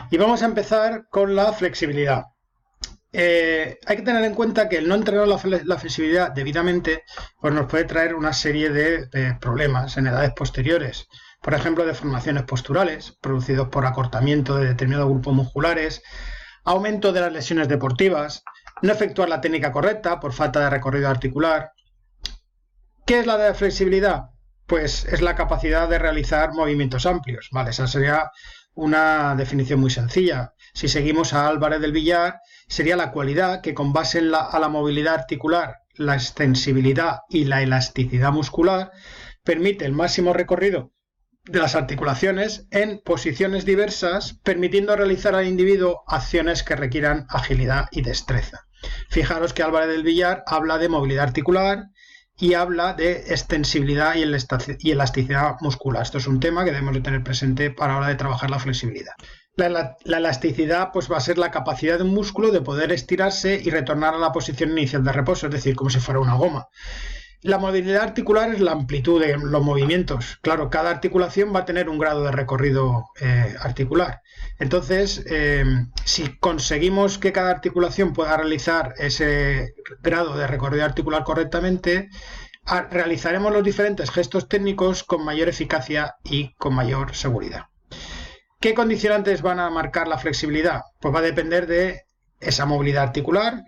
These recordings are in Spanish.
Y vamos a empezar con la flexibilidad. Hay que tener en cuenta que el no entrenar la flexibilidad debidamente pues nos puede traer una serie de problemas en edades posteriores. Por ejemplo, deformaciones posturales producidos por acortamiento de determinados grupos musculares, aumento de las lesiones deportivas, no efectuar la técnica correcta por falta de recorrido articular. ¿Qué es la de flexibilidad? Pues es la capacidad de realizar movimientos amplios, ¿vale? Esa sería una definición muy sencilla. Si seguimos a Álvarez del Villar, sería la cualidad que con base a la movilidad articular, la extensibilidad y la elasticidad muscular, permite el máximo recorrido de las articulaciones en posiciones diversas, permitiendo realizar al individuo acciones que requieran agilidad y destreza. Fijaros que Álvarez del Villar habla de movilidad articular y habla de extensibilidad y elasticidad muscular. Esto es un tema que debemos de tener presente para la hora de trabajar la flexibilidad. La elasticidad pues va a ser la capacidad de un músculo de poder estirarse y retornar a la posición inicial de reposo, es decir, como si fuera una goma. La movilidad articular es la amplitud de los movimientos. Claro, cada articulación va a tener un grado de recorrido articular. Entonces, si conseguimos que cada articulación pueda realizar ese grado de recorrido articular correctamente, realizaremos los diferentes gestos técnicos con mayor eficacia y con mayor seguridad. ¿Qué condicionantes van a marcar la flexibilidad? Pues va a depender de esa movilidad articular,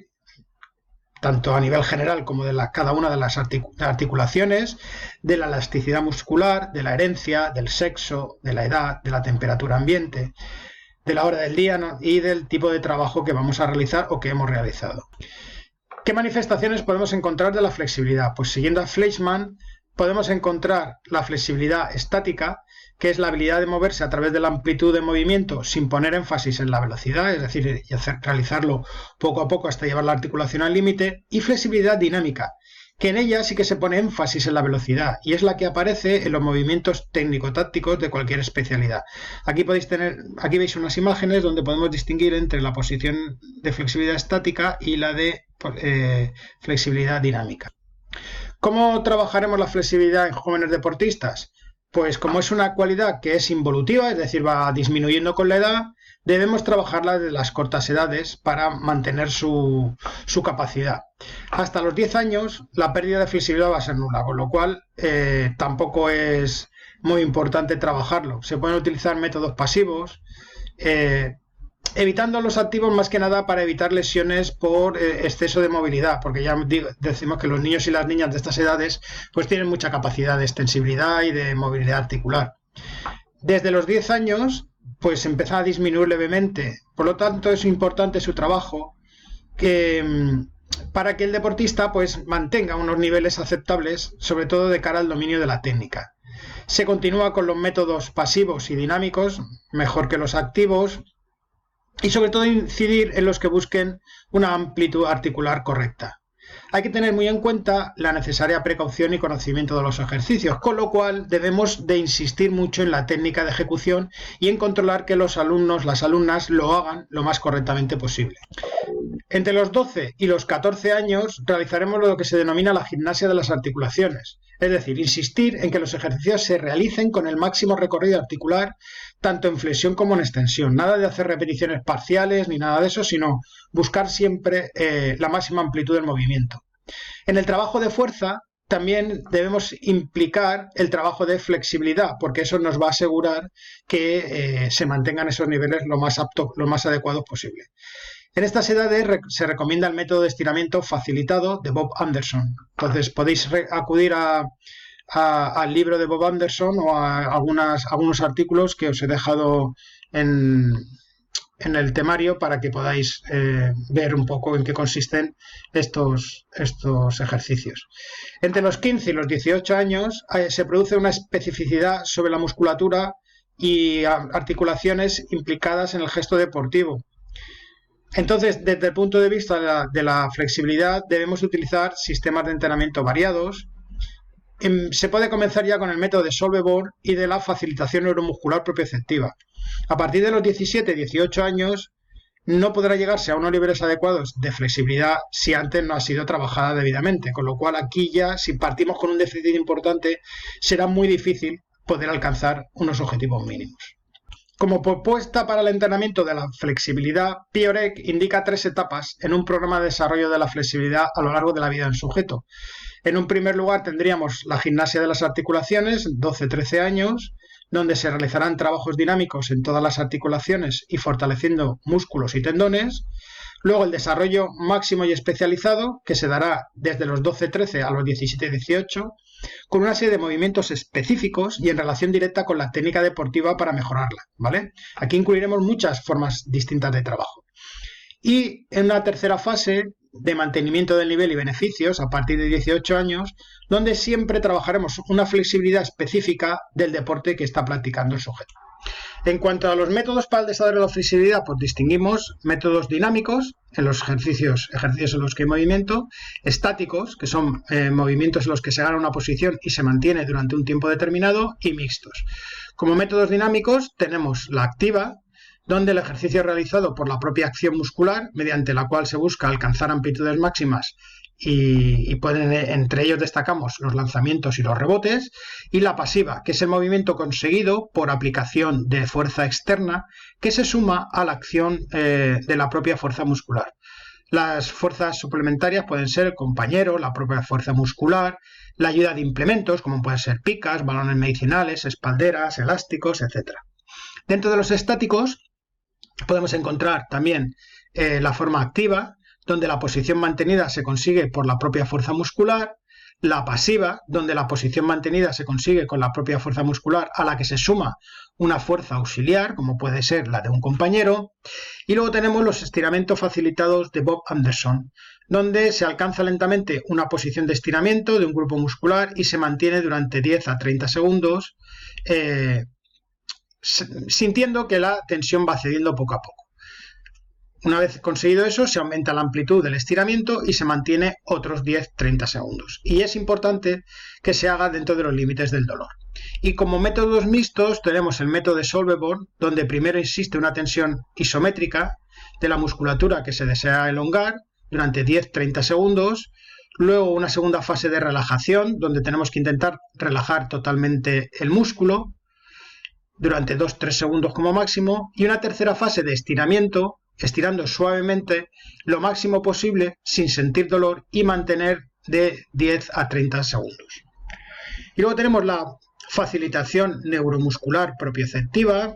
tanto a nivel general como de cada una de las articulaciones, de la elasticidad muscular, de la herencia, del sexo, de la edad, de la temperatura ambiente, de la hora del día, ¿no? Y del tipo de trabajo que vamos a realizar o que hemos realizado. ¿Qué manifestaciones podemos encontrar de la flexibilidad? Pues siguiendo a Fleischmann, podemos encontrar la flexibilidad estática, que es la habilidad de moverse a través de la amplitud de movimiento sin poner énfasis en la velocidad, es decir, realizarlo poco a poco hasta llevar la articulación al límite, y flexibilidad dinámica, que en ella sí que se pone énfasis en la velocidad y es la que aparece en los movimientos técnico-tácticos de cualquier especialidad. Aquí veis unas imágenes donde podemos distinguir entre la posición de flexibilidad estática y la de flexibilidad dinámica. ¿Cómo trabajaremos la flexibilidad en jóvenes deportistas? Pues como es una cualidad que es involutiva, es decir, va disminuyendo con la edad, debemos trabajarla desde las cortas edades para mantener su capacidad. Hasta los 10 años la pérdida de flexibilidad va a ser nula, con lo cual tampoco es muy importante trabajarlo. Se pueden utilizar métodos pasivos, evitando los activos más que nada para evitar lesiones por exceso de movilidad, porque ya decimos que los niños y las niñas de estas edades pues tienen mucha capacidad de extensibilidad y de movilidad articular. Desde los 10 años pues empieza a disminuir levemente, por lo tanto es importante su trabajo para que el deportista pues mantenga unos niveles aceptables, sobre todo de cara al dominio de la técnica. Se continúa con los métodos pasivos y dinámicos, mejor que los activos, y sobre todo incidir en los que busquen una amplitud articular correcta. Hay que tener muy en cuenta la necesaria precaución y conocimiento de los ejercicios, con lo cual debemos de insistir mucho en la técnica de ejecución y en controlar que los alumnos, las alumnas, lo hagan lo más correctamente posible. Entre los 12 y los 14 años realizaremos lo que se denomina la gimnasia de las articulaciones, es decir, insistir en que los ejercicios se realicen con el máximo recorrido articular, tanto en flexión como en extensión. Nada de hacer repeticiones parciales ni nada de eso, sino buscar siempre la máxima amplitud del movimiento. En el trabajo de fuerza también debemos implicar el trabajo de flexibilidad, porque eso nos va a asegurar que se mantengan esos niveles lo más adecuados posible. En estas edades se recomienda el método de estiramiento facilitado de Bob Anderson. Entonces podéis acudir al libro de Bob Anderson o a algunos artículos que os he dejado en el temario para que podáis ver un poco en qué consisten estos ejercicios. Entre los 15 y los 18 años se produce una especificidad sobre la musculatura y articulaciones implicadas en el gesto deportivo. Entonces, desde el punto de vista de la flexibilidad, debemos utilizar sistemas de entrenamiento variados. Se puede comenzar ya con el método de Solveboard y de la facilitación neuromuscular propioceptiva. A partir de los 17-18 años no podrá llegarse a unos niveles adecuados de flexibilidad si antes no ha sido trabajada debidamente, con lo cual aquí ya, si partimos con un déficit importante, será muy difícil poder alcanzar unos objetivos mínimos. Como propuesta para el entrenamiento de la flexibilidad, Piorek indica 3 etapas en un programa de desarrollo de la flexibilidad a lo largo de la vida del sujeto. En un primer lugar tendríamos la gimnasia de las articulaciones, 12-13 años, donde se realizarán trabajos dinámicos en todas las articulaciones y fortaleciendo músculos y tendones. Luego el desarrollo máximo y especializado, que se dará desde los 12-13 a los 17-18, con una serie de movimientos específicos y en relación directa con la técnica deportiva para mejorarla, ¿vale? Aquí incluiremos muchas formas distintas de trabajo. Y en una tercera fase de mantenimiento del nivel y beneficios a partir de 18 años, donde siempre trabajaremos una flexibilidad específica del deporte que está practicando el sujeto. En cuanto a los métodos para el desarrollo de la flexibilidad, pues distinguimos métodos dinámicos, en los ejercicios en los que hay movimiento, estáticos, que son movimientos en los que se gana una posición y se mantiene durante un tiempo determinado, y mixtos. Como métodos dinámicos tenemos la activa, donde el ejercicio es realizado por la propia acción muscular, mediante la cual se busca alcanzar amplitudes máximas y entre ellos destacamos los lanzamientos y los rebotes, y la pasiva, que es el movimiento conseguido por aplicación de fuerza externa que se suma a la acción de la propia fuerza muscular. Las fuerzas suplementarias pueden ser el compañero, la propia fuerza muscular, la ayuda de implementos como pueden ser picas, balones medicinales, espalderas, elásticos, etc. Dentro de los estáticos podemos encontrar también la forma activa, donde la posición mantenida se consigue por la propia fuerza muscular, la pasiva, donde la posición mantenida se consigue con la propia fuerza muscular a la que se suma una fuerza auxiliar, como puede ser la de un compañero, y luego tenemos los estiramientos facilitados de Bob Anderson, donde se alcanza lentamente una posición de estiramiento de un grupo muscular y se mantiene durante 10 a 30 segundos, sintiendo que la tensión va cediendo poco a poco. Una vez conseguido eso, se aumenta la amplitud del estiramiento y se mantiene otros 10-30 segundos. Y es importante que se haga dentro de los límites del dolor. Y como métodos mixtos tenemos el método de Solveborn, donde primero existe una tensión isométrica de la musculatura que se desea elongar durante 10-30 segundos. Luego una segunda fase de relajación, donde tenemos que intentar relajar totalmente el músculo durante 2-3 segundos como máximo. Y una tercera fase de estiramiento, estirando suavemente lo máximo posible sin sentir dolor y mantener de 10 a 30 segundos. Y luego tenemos la facilitación neuromuscular propioceptiva,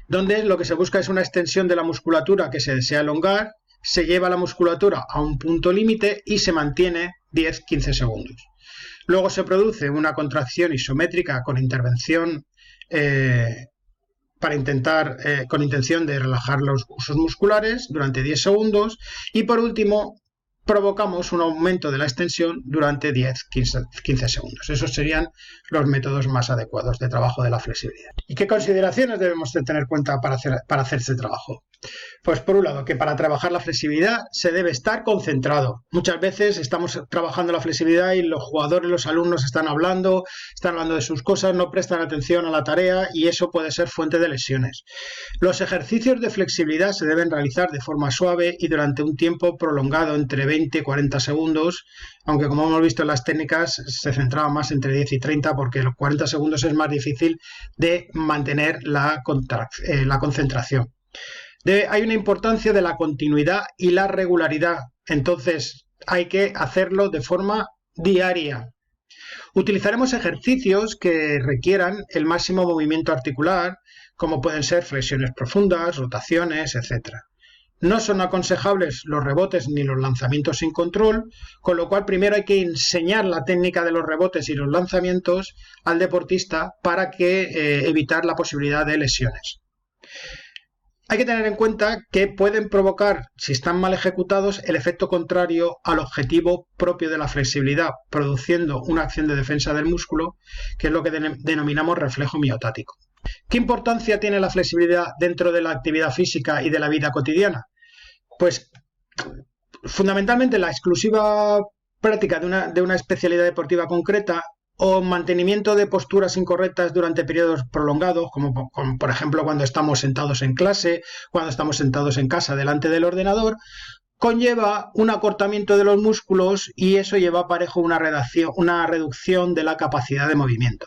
donde lo que se busca es una extensión de la musculatura que se desea elongar, se lleva la musculatura a un punto límite y se mantiene 10-15 segundos. Luego se produce una contracción isométrica con intervención con intención de relajar los usos musculares durante 10 segundos y por último provocamos un aumento de la extensión durante 10-15 segundos. Esos serían los métodos más adecuados de trabajo de la flexibilidad. ¿Y qué consideraciones debemos de tener en cuenta para hacer este trabajo? Pues por un lado, que para trabajar la flexibilidad se debe estar concentrado. Muchas veces estamos trabajando la flexibilidad y los jugadores, los alumnos están hablando de sus cosas, no prestan atención a la tarea y eso puede ser fuente de lesiones. Los ejercicios de flexibilidad se deben realizar de forma suave y durante un tiempo prolongado entre 20 y 40 segundos, aunque como hemos visto en las técnicas se centraba más entre 10 y 30 porque los 40 segundos es más difícil de mantener la concentración. Hay una importancia de la continuidad y la regularidad, entonces hay que hacerlo de forma diaria. Utilizaremos ejercicios que requieran el máximo movimiento articular, como pueden ser flexiones profundas, rotaciones, etc. No son aconsejables los rebotes ni los lanzamientos sin control, con lo cual primero hay que enseñar la técnica de los rebotes y los lanzamientos al deportista para evitar la posibilidad de lesiones. Hay que tener en cuenta que pueden provocar, si están mal ejecutados, el efecto contrario al objetivo propio de la flexibilidad, produciendo una acción de defensa del músculo, que es lo que denominamos reflejo miotático. ¿Qué importancia tiene la flexibilidad dentro de la actividad física y de la vida cotidiana? Pues fundamentalmente la exclusiva práctica de una especialidad deportiva concreta o mantenimiento de posturas incorrectas durante periodos prolongados, como por ejemplo cuando estamos sentados en clase, cuando estamos sentados en casa delante del ordenador, conlleva un acortamiento de los músculos y eso lleva aparejo una reducción de la capacidad de movimiento.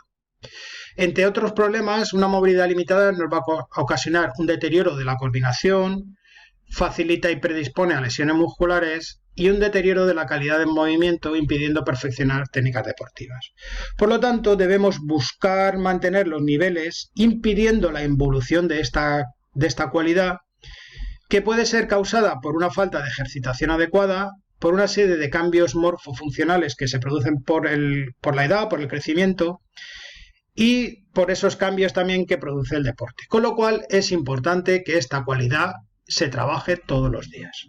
Entre otros problemas, una movilidad limitada nos va a ocasionar un deterioro de la coordinación, facilita y predispone a lesiones musculares y un deterioro de la calidad del movimiento, impidiendo perfeccionar técnicas deportivas. Por lo tanto, debemos buscar mantener los niveles, impidiendo la involución de esta cualidad, que puede ser causada por una falta de ejercitación adecuada, por una serie de cambios morfofuncionales que se producen por la edad, por el crecimiento, y por esos cambios también que produce el deporte. Con lo cual es importante que esta cualidad se trabaje todos los días.